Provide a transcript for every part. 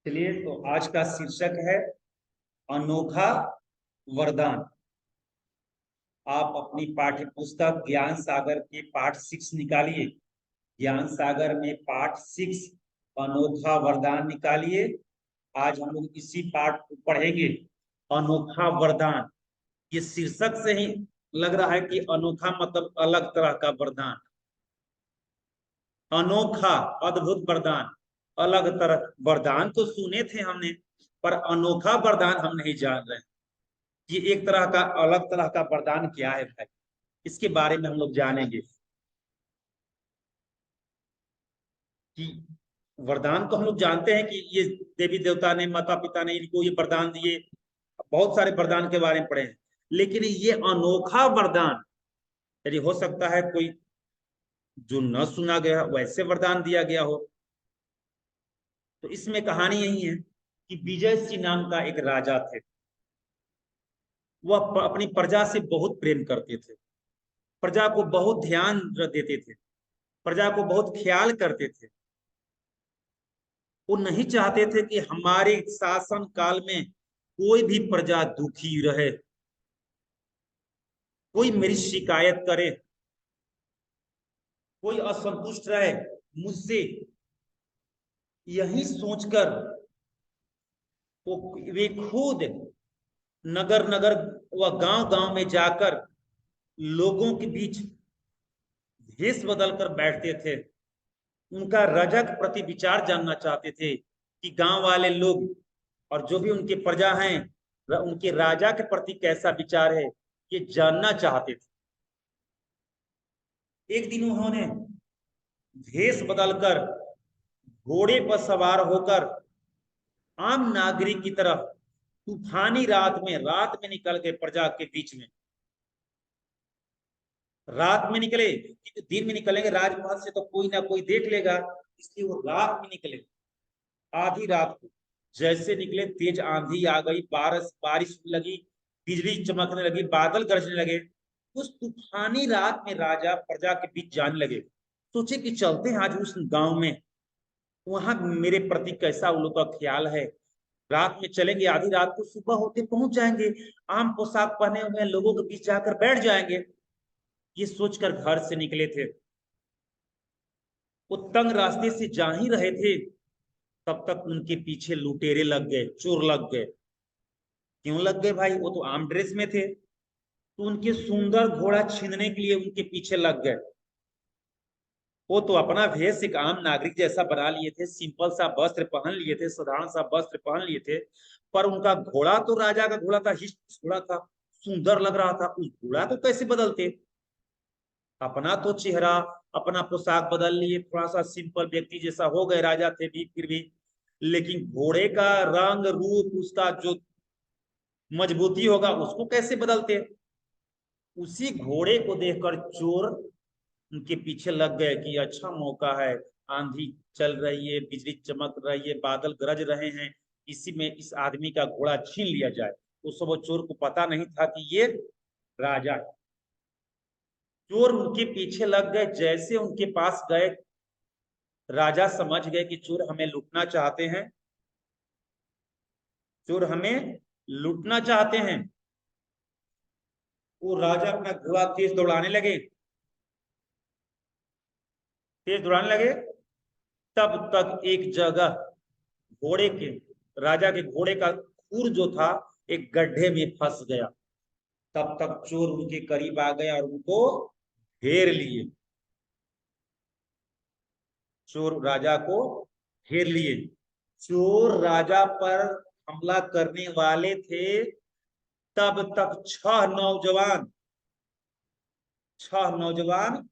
चलिए तो आज का शीर्षक है अनोखा वरदान। आप अपनी पाठ्य पुस्तक ज्ञान सागर के पाठ 6 निकालिए। ज्ञान सागर में पाठ 6 अनोखा वरदान निकालिए। आज हम लोग इसी पाठ को पढ़ेंगे। अनोखा वरदान, ये शीर्षक से ही लग रहा है कि अनोखा मतलब अलग तरह का वरदान। अनोखा, अद्भुत वरदान, अलग तरह। वरदान तो सुने थे हमने, पर अनोखा वरदान हम नहीं जान रहे। ये एक तरह का अलग तरह का वरदान क्या है भाई, इसके बारे में हम लोग जानेंगे कि वरदान तो हम लोग जानते हैं कि ये देवी देवता ने, माता पिता ने इनको ये वरदान दिए। बहुत सारे वरदान के बारे में पढ़े हैं, लेकिन ये अनोखा वरदान, यदि हो सकता है कोई जो न सुना गया वैसे वरदान दिया गया हो। तो इसमें कहानी यही है कि विजय सिंह नाम का एक राजा थे। वह अपनी प्रजा से बहुत प्रेम करते थे, प्रजा को बहुत ध्यान देते थे, प्रजा को बहुत ख्याल करते थे। वो नहीं चाहते थे कि हमारे शासन काल में कोई भी प्रजा दुखी रहे, कोई मेरी शिकायत करे, कोई असंतुष्ट रहे मुझसे। यही सोचकर वो वे खुद नगर नगर व गांव गांव में जाकर लोगों के बीच भेष बदलकर बैठते थे। उनका राजा के प्रति विचार जानना चाहते थे कि गांव वाले लोग और जो भी उनके प्रजा हैं, उनके राजा के प्रति कैसा विचार है, ये जानना चाहते थे। एक दिन उन्होंने भेष बदलकर घोड़े पर सवार होकर आम नागरिक की तरह तूफानी रात में निकल गए प्रजा के बीच में। रात में निकले, दिन में निकलेंगे राजमहल से तो कोई ना कोई देख लेगा, इसलिए वो रात में निकले। आधी रात को जैसे निकले, तेज आंधी आ गई, बारिश लगी, बिजली चमकने लगी, बादल गरजने लगे। उस तूफानी रात में राजा प्रजा के बीच जाने लगे। सोचे कि चलते हैं आज उस गांव में, वहां मेरे प्रति कैसा उन लोग का ख्याल है। रात में चलेंगे, आधी रात को सुबह होते पहुंच जाएंगे, आम पोशाक पहने हुए लोगों के बीच जाकर बैठ जाएंगे। ये सोचकर घर से निकले थे। वो तंग रास्ते से जा ही रहे थे, तब तक उनके पीछे लुटेरे लग गए, चोर लग गए। क्यों लग गए भाई, वो तो आम ड्रेस में थे। तो उनके सुंदर घोड़ा छीनने के लिए उनके पीछे लग गए। वो तो अपना भेष एक आम नागरिक जैसा बना लिए थे, सिंपल सा वस्त्र पहन लिए थे, साधारण सा वस्त्र पहन लिए थे। पर उनका घोड़ा तो राजा का घोड़ा था, हिस्ट घोड़ा था, सुंदर लग रहा था। उस घोड़ा को कैसे बदलते? अपना तो चेहरा, अपना पोशाक बदल लिए, थोड़ा सा सिंपल व्यक्ति जैसा हो गए, राजा थे भी फिर भी। लेकिन घोड़े का रंग रूप, उसका जो मजबूती होगा, उसको कैसे बदलते? उसी घोड़े को देखकर चोर उनके पीछे लग गए कि अच्छा मौका है, आंधी चल रही है, बिजली चमक रही है, बादल गरज रहे हैं, इसी में इस आदमी का घोड़ा छीन लिया जाए। उस समय चोर को पता नहीं था कि ये राजा है। चोर उनके पीछे लग गए। जैसे उनके पास गए, राजा समझ गए कि चोर हमें लूटना चाहते हैं, चोर हमें लूटना चाहते हैं। वो राजा अपना घोड़ा तेज दौड़ाने लगे, तेज दौड़ाने लगे। तब तक एक जगह घोड़े के, राजा के घोड़े का खुर जो था, एक गड्ढे में फंस गया। तब तक चोर उनके करीब आ गया और उनको घेर लिए। चोर राजा को घेर लिए। चोर राजा पर हमला करने वाले थे। तब तक छह नौजवान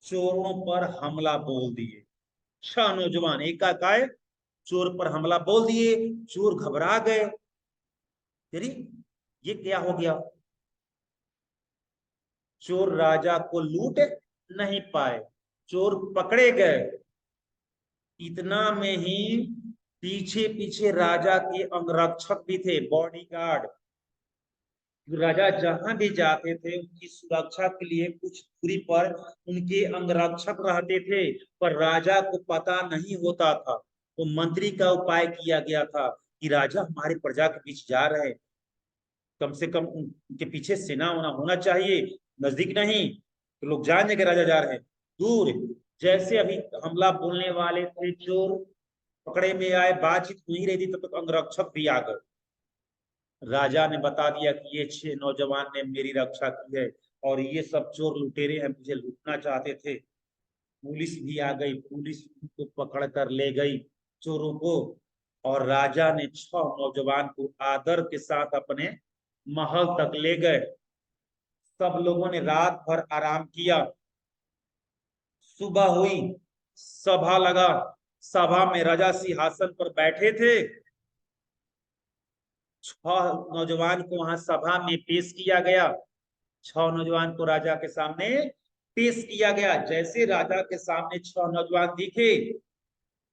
चोरों पर हमला बोल दिए। छह नौजवान एकाएक चोर पर हमला बोल दिए। चोर घबरा गए, तेरी ये क्या हो गया? चोर राजा को लूट नहीं पाए, चोर पकड़े गए। इतना में ही पीछे पीछे राजा के अंगरक्षक भी थे, बॉडीगार्ड। राजा जहां भी जाते थे, उनकी सुरक्षा के लिए कुछ दूरी पर उनके अंगरक्षक रहते थे, पर राजा को पता नहीं होता था। वो मंत्री का उपाय किया गया था कि राजा हमारे प्रजा के बीच जा रहे हैं, कम से कम उनके पीछे सेना होना होना चाहिए, नजदीक नहीं तो लोग जान जाएंगे राजा जा रहे हैं। दूर जैसे अभी हमला बोलने वाले थे चोर पकड़े में आए, बातचीत हो ही रही थी, तब तक अंगरक्षक भी आ गए। राजा ने बता दिया कि ये 6 नौजवान ने मेरी रक्षा की है और ये सब चोर लुटेरे हैं, मुझे लूटना चाहते थे। पुलिस भी आ गई, पुलिस को पकड़ कर ले गई चोरों को, और राजा ने 6 नौजवान को आदर के साथ अपने महल तक ले गए। सब लोगों ने रात भर आराम किया। सुबह हुई, सभा लगा। सभा में राजा सिंहासन पर बैठे थे। 6 नौजवान को वहां सभा में पेश किया गया। 6 नौजवान को राजा के सामने पेश किया गया। जैसे राजा के सामने 6 नौजवान दिखे,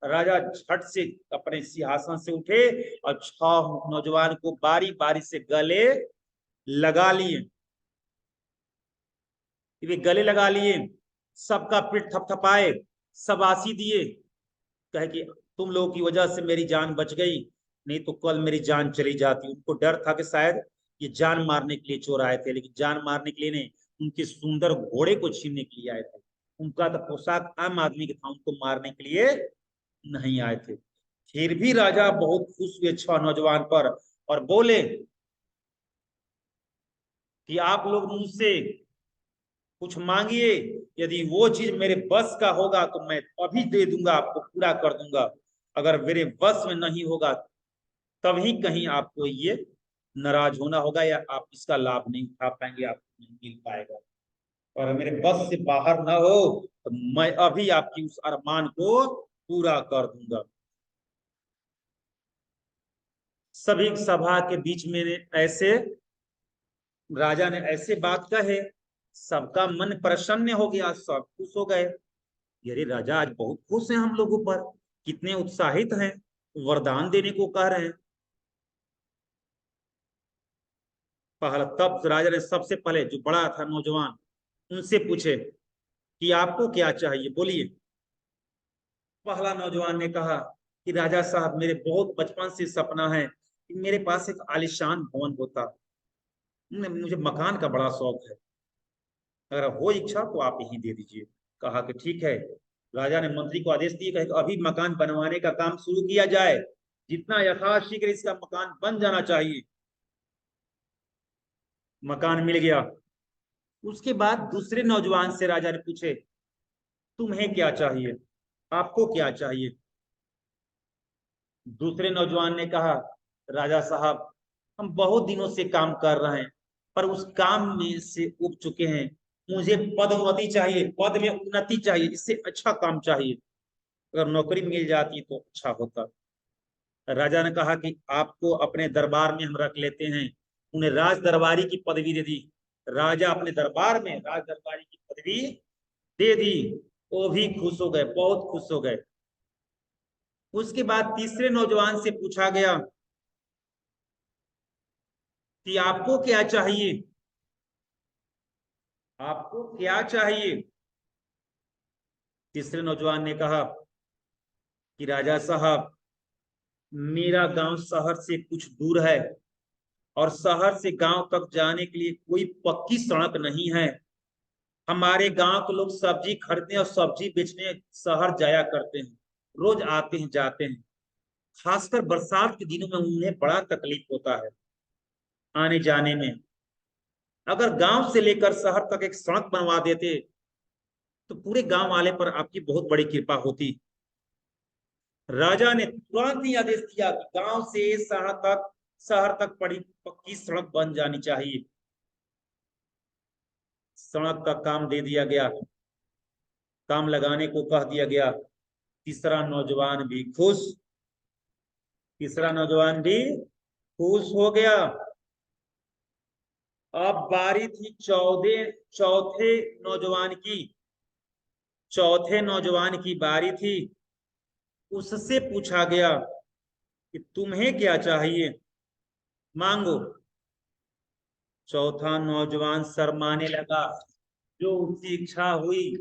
राजा झट से अपने सिंहासन से उठे और 6 नौजवान को बारी बारी से गले लगा लिए। वे गले लगा लिए, सबका पीठ थपथपाए, शाबाशी दिए, कहे कि तुम लोगों की वजह से मेरी जान बच गई, नहीं तो कल मेरी जान चली जाती। उनको डर था कि शायद ये जान मारने के लिए चोर आए थे, लेकिन जान मारने के लिए नहीं, उनके सुंदर घोड़े को छीनने के लिए आए थे। उनका तो पोशाक आम आदमी का था, उनको मारने के लिए नहीं आए थे। फिर भी राजा बहुत खुश हुए 6 नौजवान पर और बोले कि आप लोग मुझसे कुछ मांगिए, यदि वो चीज मेरे बस का होगा तो मैं अभी दे दूंगा, आपको पूरा कर दूंगा। अगर मेरे बस में नहीं होगा तभी कहीं आपको ये नाराज होना होगा या आप इसका लाभ नहीं उठा पाएंगे, आपको नहीं मिल पाएगा। और मेरे बस से बाहर ना हो तो मैं अभी आपकी उस अरमान को पूरा कर दूंगा। सभी सभा के बीच में ऐसे राजा ने ऐसे बात कहे, सबका मन प्रसन्न हो गया, सब खुश हो गए। अरे राजा आज बहुत खुश हैं हम लोगों पर, कितने उत्साहित हैं, वरदान देने को कह रहे हैं। पहला तब राजा ने सबसे पहले जो बड़ा था नौजवान, उनसे पूछे कि आपको क्या चाहिए, बोलिए। पहला नौजवान ने कहा कि राजा साहब, मेरे बहुत बचपन से सपना है कि मेरे पास एक आलीशान भवन होता, मुझे मकान का बड़ा शौक है, अगर हो इच्छा तो आप यही दे दीजिए। कहा कि ठीक है। राजा ने मंत्री को आदेश दिए, कहे कि अभी मकान बनवाने का काम शुरू किया जाए, जितना यथाशीघ्र इसका मकान बन जाना चाहिए। मकान मिल गया। उसके बाद दूसरे नौजवान से राजा ने पूछे, तुम्हें क्या चाहिए, आपको क्या चाहिए। दूसरे नौजवान ने कहा, राजा साहब, हम बहुत दिनों से काम कर रहे हैं पर उस काम में से उब चुके हैं, मुझे पदोन्नति चाहिए, पद में उन्नति चाहिए, इससे अच्छा काम चाहिए, अगर नौकरी मिल जाती तो अच्छा होता। राजा ने कहा कि आपको अपने दरबार में हम रख लेते हैं। उन्हें राज दरबारी की पदवी दे दी। राजा अपने दरबार में राज दरबारी की पदवी दे दी। वो भी खुश हो गए, बहुत खुश हो गए। उसके बाद तीसरे नौजवान से पूछा गया कि आपको क्या चाहिए, आपको क्या चाहिए। तीसरे नौजवान ने कहा कि राजा साहब, मेरा गांव शहर से कुछ दूर है और शहर से गांव तक जाने के लिए कोई पक्की सड़क नहीं है। हमारे गांव के लोग सब्जी खरीदने और सब्जी बेचने शहर जाया करते हैं, रोज आते हैं जाते हैं। खासकर बरसात के दिनों में उन्हें बड़ा तकलीफ होता है आने जाने में। अगर गांव से लेकर शहर तक एक सड़क बनवा देते तो पूरे गांव वाले पर आपकी बहुत बड़ी कृपा होती। राजा ने तुरंत ही आदेश दिया कि गांव से शहर तक बड़ी पक्की सड़क बन जानी चाहिए। सड़क का काम दे दिया गया, काम लगाने को कह दिया गया। तीसरा नौजवान भी खुश, तीसरा नौजवान भी खुश हो गया। अब बारी थी चौथे नौजवान की, चौथे नौजवान की बारी थी। उससे पूछा गया कि तुम्हें क्या चाहिए, मांगो। चौथा नौजवान शर्माने लगा। जो उसकी इच्छा हुई,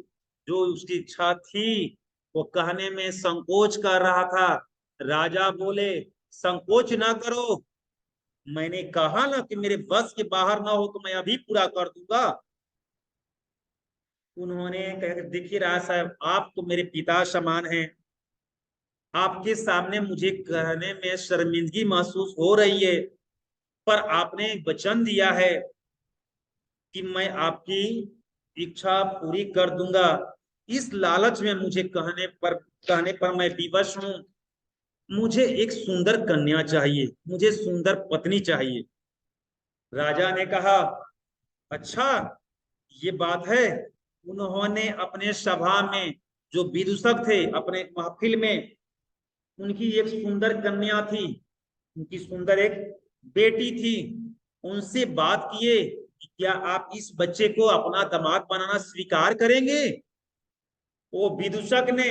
जो उसकी इच्छा थी, वो कहने में संकोच कर रहा था। राजा बोले, संकोच ना करो, मैंने कहा ना कि मेरे बस के बाहर ना हो तो मैं अभी पूरा कर दूंगा। उन्होंने कहा, देखिए राज साहब, आप तो मेरे पिता समान हैं, आपके सामने मुझे कहने में शर्मिंदगी महसूस हो रही है, पर आपने एक वचन दिया है कि मैं आपकी इच्छा पूरी कर दूंगा। इस लालच में मुझे कहने पर मैं विवश हूं। मुझे एक सुंदर कन्या चाहिए, मुझे सुंदर पत्नी चाहिए। राजा ने कहा, अच्छा, ये बात है। उन्होंने अपने सभा में जो विदूषक थे अपने महफिल में, उनकी एक सुंदर कन्या थी, उनकी सुंदर एक बेटी थी, उनसे बात किए कि क्या आप इस बच्चे को अपना दामाद बनाना स्वीकार करेंगे। वो विदूषक ने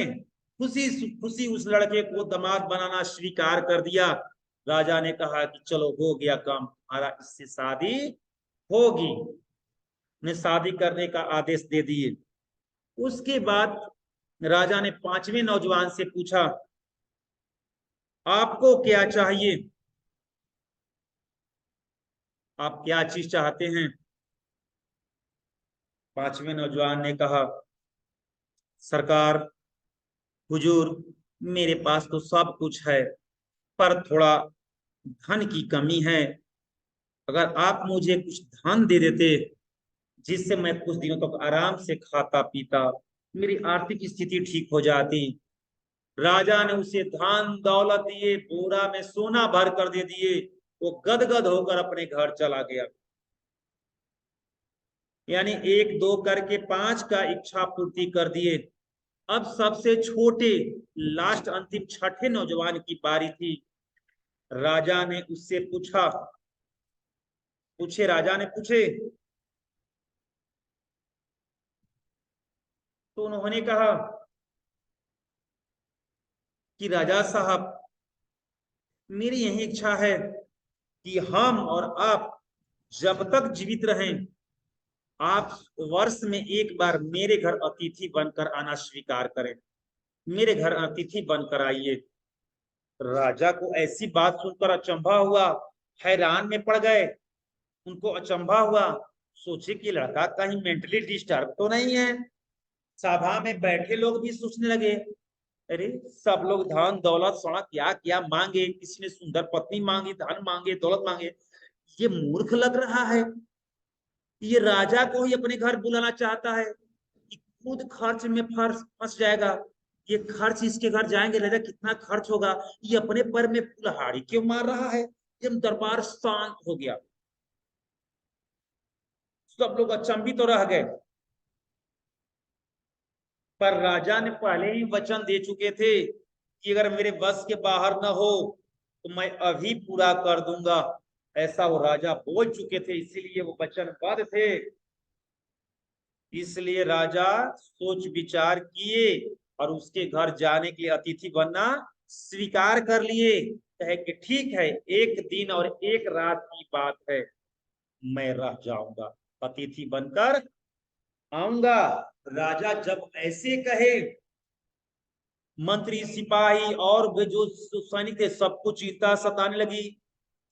खुशी खुशी उस लड़के को दामाद बनाना स्वीकार कर दिया। राजा ने कहा कि चलो हो गया काम, हमारा इससे शादी होगी। ने शादी करने का आदेश दे दिए। उसके बाद राजा ने पांचवें नौजवान से पूछा, आपको क्या चाहिए, आप क्या चीज चाहते हैं। पांचवें नौजवान ने कहा, सरकार, हुजूर, मेरे पास तो सब कुछ है, पर थोड़ा धन की कमी है। अगर आप मुझे कुछ धन दे देते जिससे मैं कुछ दिनों तक आराम से खाता पीता, मेरी आर्थिक स्थिति ठीक हो जाती। राजा ने उसे धन दौलत दिए, बोरा में सोना भर कर दे दिए। वो गदगद होकर अपने घर चला गया। यानी एक दो करके पांच का इच्छा पूर्ति कर दिए। अब सबसे छोटे, लास्ट अंतिम छठे नौजवान की बारी थी। राजा ने उससे पूछे, तो उन्होंने कहा कि राजा साहब, मेरी यही इच्छा है कि हम और आप जब तक जीवित रहें, आप वर्ष में एक बार मेरे घर अतिथि बनकर आना स्वीकार करें। मेरे घर अतिथि बनकर आइए। राजा को ऐसी बात सुनकर अचंभा हुआ, हैरान में पड़ गए। उनको अचंभा हुआ, सोचे कि लड़का कहीं मेंटली डिस्टर्ब तो नहीं है। सभा में बैठे लोग भी सोचने लगे, अरे सब लोग धन दौलत सोना क्या क्या मांगे, किसी ने सुंदर पत्नी मांगी, धन मांगे, दौलत मांगे, ये मूर्ख लग रहा है। ये राजा को ही अपने घर बुलाना चाहता है कि खुद खर्च में फंस जाएगा। ये खर्च, इसके घर जाएंगे राजा, कितना खर्च होगा। ये अपने पर में कुल्हाड़ी क्यों मार रहा है। जब दरबार शांत हो गया, सब लोग अचंभित तो रह गए। पर राजा ने पहले ही वचन दे चुके थे कि अगर मेरे बस के बाहर न हो तो मैं अभी पूरा कर दूंगा। ऐसा वो राजा बोल चुके थे, इसीलिए वो वचनबद्ध थे। इसलिए राजा सोच विचार किए और उसके घर जाने के लिए अतिथि बनना स्वीकार कर लिए। कहे कि ठीक है, एक दिन और एक रात की बात है, मैं रह जाऊंगा, अतिथि बनकर आऊंगा। राजा जब ऐसे कहे, मंत्री सिपाही और वे जो सैनिक थे, सबको चिंता सताने लगी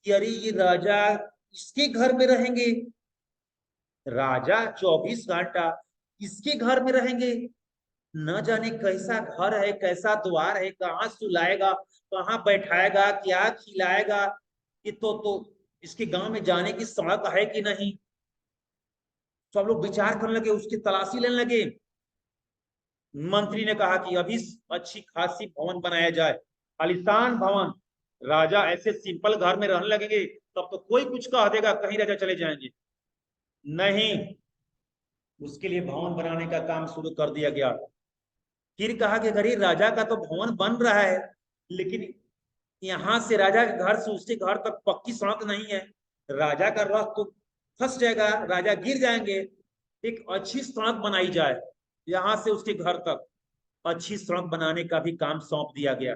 कि अरे ये राजा इसके घर में रहेंगे, राजा 24 घंटा इसके घर में रहेंगे, न जाने कैसा घर है, कैसा द्वार है, कहाँ सुलाएगा, कहाँ बैठाएगा, क्या खिलाएगा। ये तो इसके गांव में जाने की सड़क है कि नहीं। सब लोग विचार करने लगे, उसकी तलाशी लेने लगे। मंत्री ने कहा कि अभी अच्छी खासी भवन बनाया जाए, आलीशान भवन। राजा ऐसे सिंपल घर में रहने लगेंगे तब तो कोई कुछ कह देगा, कहीं राजा चले जाएंगे। नहीं, उसके लिए भवन बनाने का काम शुरू कर दिया गया। फिर कहा कि गरीब राजा का तो भवन बन रहा है, लेकिन यहाँ से राजा के घर से उसके घर तक पक्की सड़क नहीं है। राजा का रथ तो फंस जाएगा, राजा गिर जाएंगे। एक अच्छी सड़क बनाई जाए यहाँ से उसके घर तक। अच्छी सड़क बनाने का भी काम सौंप दिया गया।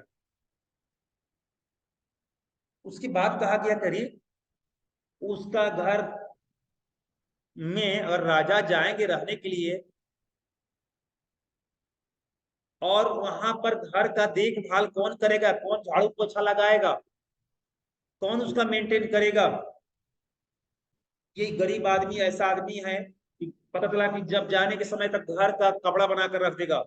उसके बाद कहा गया, करीब उसका घर में अगर राजा जाएंगे रहने के लिए और वहां पर घर का देखभाल कौन करेगा, कौन झाड़ू पोछा लगाएगा, कौन उसका मेंटेन करेगा। ये गरीब आदमी ऐसा आदमी है कि पता चला कि जब जाने के समय तक घर का कपड़ा बनाकर रख देगा।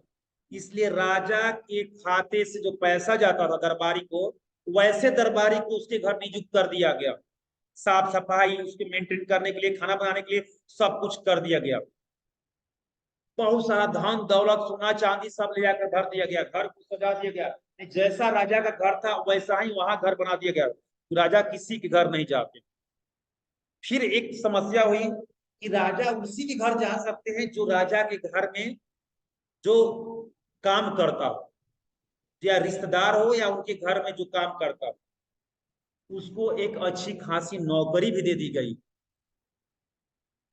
इसलिए राजा के खाते से जो पैसा जाता था दरबारी को, वैसे दरबारी को उसके घर नियुक्त कर दिया गया। साफ सफाई उसके मेंटेन करने के लिए, खाना बनाने के लिए सब कुछ कर दिया गया। बहुत सारा धन दौलत सोना चांदी सब ले जाकर धर दिया गया, घर को सजा दिया गया। जैसा राजा का घर था वैसा ही वहां घर बना दिया गया। राजा किसी के घर नहीं जाते। फिर एक समस्या हुई कि राजा उसी के घर जा सकते हैं जो राजा के घर में जो काम करता हो, या रिश्तेदार हो या उनके घर में जो काम करता हो, उसको एक अच्छी खासी नौकरी भी दे दी गई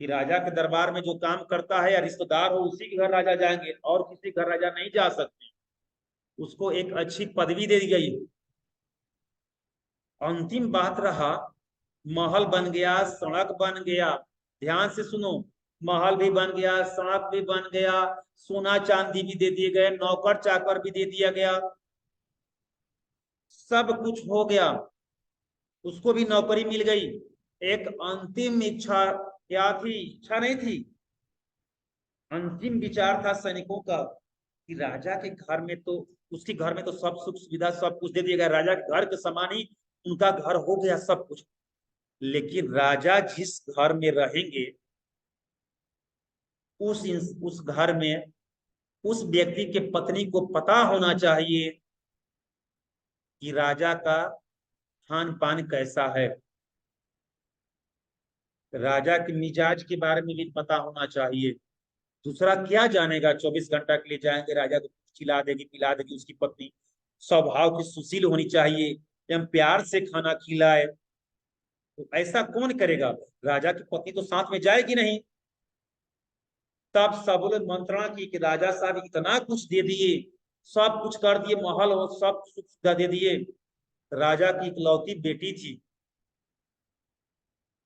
कि राजा के दरबार में जो काम करता है या रिश्तेदार हो उसी के घर राजा जाएंगे, और किसी घर राजा नहीं जा सकते। उसको एक अच्छी पदवी दे दी गई। अंतिम बात रहा, महल बन गया, सड़क बन गया। ध्यान से सुनो, महल भी बन गया, सड़क भी बन गया, सोना चांदी भी दे दिए गए, नौकर चाकर भी दे दिया गया, सब कुछ हो गया। उसको भी नौकरी मिल गई। एक अंतिम इच्छा क्या थी? इच्छा नहीं थी, अंतिम विचार था सैनिकों का कि राजा के घर में तो, उसके घर में तो सब सुख सुविधा सब कुछ दे दिया गया, राजा के घर के समान ही उनका घर हो गया सब कुछ। लेकिन राजा जिस घर में रहेंगे, उस घर में उस व्यक्ति के पत्नी को पता होना चाहिए कि राजा का खान पान कैसा है। राजा के मिजाज के बारे में भी पता होना चाहिए। दूसरा क्या जानेगा, 24 घंटा के लिए जाएंगे, राजा को खिला देगी पिला देगी उसकी पत्नी। स्वभाव की सुशील होनी चाहिए, एवं प्यार से खाना खिलाए। तो ऐसा कौन करेगा? राजा की पत्नी तो साथ में जाएगी नहीं। तब सब लोग मंत्रणा की कि राजा साहब इतना कुछ दे दिए, सब कुछ कर दिए, महल हो सब सुविधा दे दिए। राजा की इकलौती बेटी थी,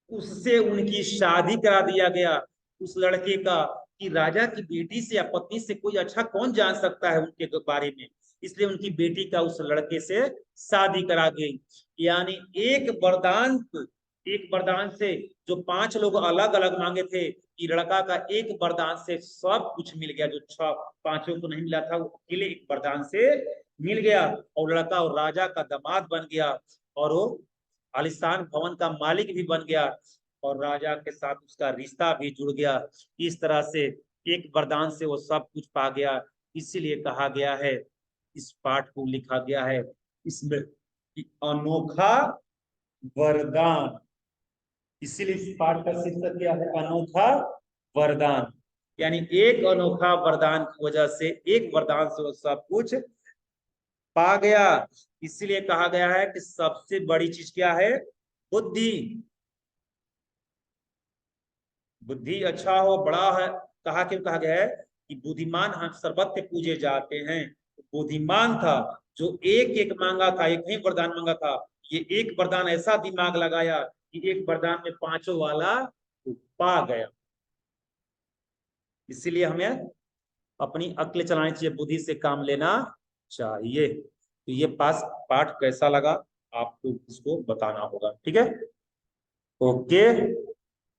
उससे उनकी शादी करा दिया गया उस लड़के का। कि राजा की बेटी से या पत्नी से कोई अच्छा कौन जान सकता है उनके बारे में। इसलिए उनकी बेटी का उस लड़के से शादी करा गई। यानी एक वरदान से जो 5 लोग अलग अलग मांगे थे, कि लड़का का एक वरदान से सब कुछ मिल गया। जो 5 को नहीं मिला था वो अकेले एक वरदान से मिल गया, और लड़का और राजा का दामाद बन गया, और वो आलिशान भवन का मालिक भी बन गया, और राजा के साथ उसका रिश्ता भी जुड़ गया। इस तरह से एक वरदान से वो सब कुछ पा गया। इसीलिए कहा गया है, इस पाठ को लिखा गया है इसमें अनोखा वरदान। इसीलिए इस पाठ का शीर्षक क्या है? अनोखा वरदान। यानी एक अनोखा वरदान की वजह से, एक वरदान से वो सब कुछ पा गया। इसीलिए कहा गया है कि सबसे बड़ी चीज क्या है? बुद्धि। बुद्धि अच्छा हो, बड़ा है। क्यों कहा गया है कि बुद्धिमान हम सर्वत्र पूजे जाते हैं। बुद्धिमान था जो एक एक मांगा था, एक ही वरदान मांगा था। ये एक वरदान ऐसा दिमाग लगाया कि एक वरदान में 5 वाला पा गया। इसीलिए हमें अपनी अक्ल चलानी चाहिए, बुद्धि से काम लेना चाहिए। तो ये पाठ कैसा लगा आपको इसको बताना होगा, ठीक है? ओके।